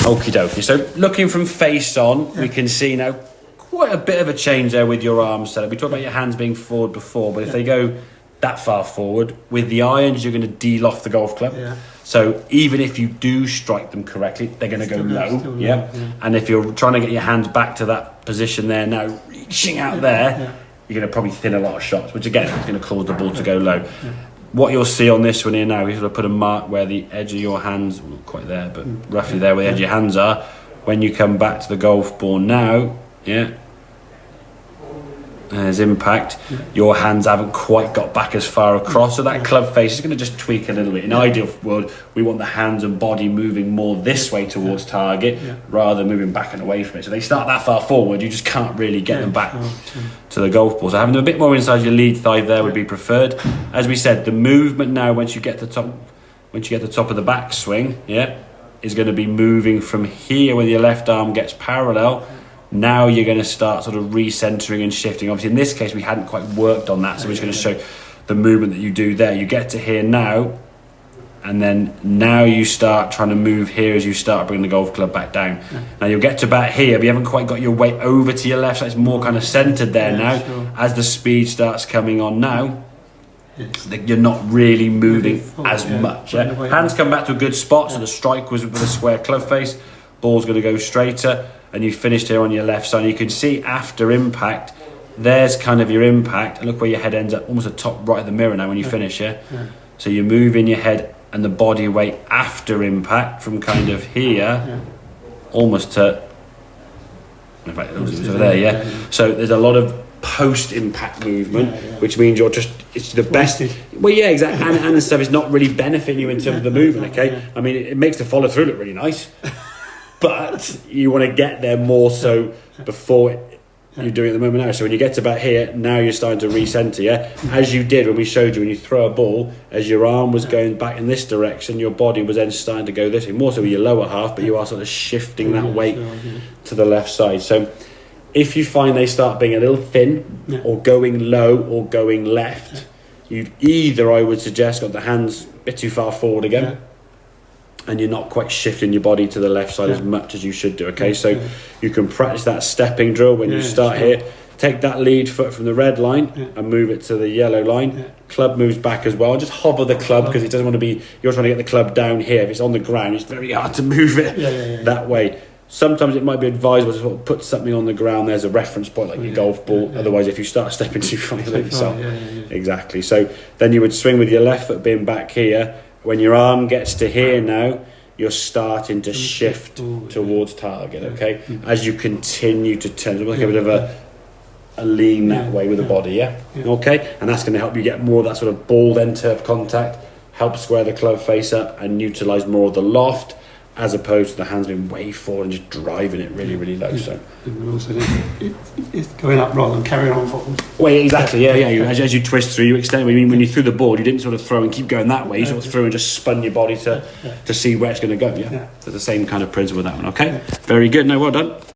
Okie dokie. So looking from face on, we can see now quite a bit of a change there with your arm setup. We talked about your hands being forward before, but if they go that far forward, with the irons, you're going to de-loft the golf club. Yeah. So even if you do strike them correctly, they're going to go low. Yeah. And if you're trying to get your hands back to that position there now, reaching out there, you're going to probably thin a lot of shots, which again is going to cause the ball to go low. What you'll see on this one here now, we've got to put a mark where the edge of your hands, well, not quite there, but roughly there where the edge of your hands are. When you come back to the golf ball now, there's impact. Your hands haven't quite got back as far across, so that club face is going to just tweak a little bit. In an ideal world, we want the hands and body moving more this way towards target rather than moving back and away from it. So they start that far forward, you just can't really get them back to the golf ball. So having them a bit more inside your lead thigh there would be preferred. As we said, the movement now, once you get to the top of the backswing, is going to be moving from here where your left arm gets parallel. Now you're going to start sort of recentering and shifting. Obviously in this case we hadn't quite worked on that, so we're just going to show the movement that you do there. You get to here now, and then now you start trying to move here as you start bringing the golf club back down. Now you'll get to about here, but you haven't quite got your weight over to your left, so it's more kind of centered there now. As the speed starts coming on now, you're not really moving as much. Hands come back to a good spot, so the strike was with a square club face, ball's going to go straighter, and you finished here on your left side. You can see after impact, there's kind of your impact, and look where your head ends up, almost the top right of the mirror now when you finish here. So you move in your head and the body weight after impact from kind of here almost to, in fact it was over there, So there's a lot of post-impact movement, which means you're just, it's the best. Well, yeah, exactly. And the stuff is not really benefiting you in terms of the movement, okay? I mean, it makes the follow through look really nice, but you want to get there more so before you're doing it at the moment now. So when you get to about here, now you're starting to recenter, as you did when we showed you when you throw a ball, as your arm was going back in this direction, your body was then starting to go this way, more so with your lower half, but you are sort of shifting that weight to the left side. So if you find they start being a little thin or going low or going left, you'd either, I would suggest, got the hands a bit too far forward again, and you're not quite shifting your body to the left side as much as you should do, okay? So you can practice that stepping drill when you start here. Take that lead foot from the red line and move it to the yellow line. Club moves back as well. Just hobble the club because it doesn't want to be, you're trying to get the club down here. If it's on the ground, it's very hard to move it that way. Sometimes it might be advisable to sort of put something on the ground. There's a reference point like your golf ball. Otherwise, if you start stepping too far, you'll hit yourself. Exactly. So then you would swing with your left foot being back here. When your arm gets to here now, you're starting to shift towards target, okay? As you continue to turn, it's like a bit of a lean that way with the body, okay? And that's going to help you get more of that sort of ball end turf contact, help square the club face up and utilise more of the loft, as opposed to the hands being way forward and just driving it really, really low. So also it's going up rather than carrying on forward. Well, exactly, As you twist through, you extend. I mean, when you threw the ball, you didn't sort of throw and keep going that way. You sort of threw and just spun your body to see where it's going to go. So it's the same kind of principle with that one. Okay, very good. No, well done.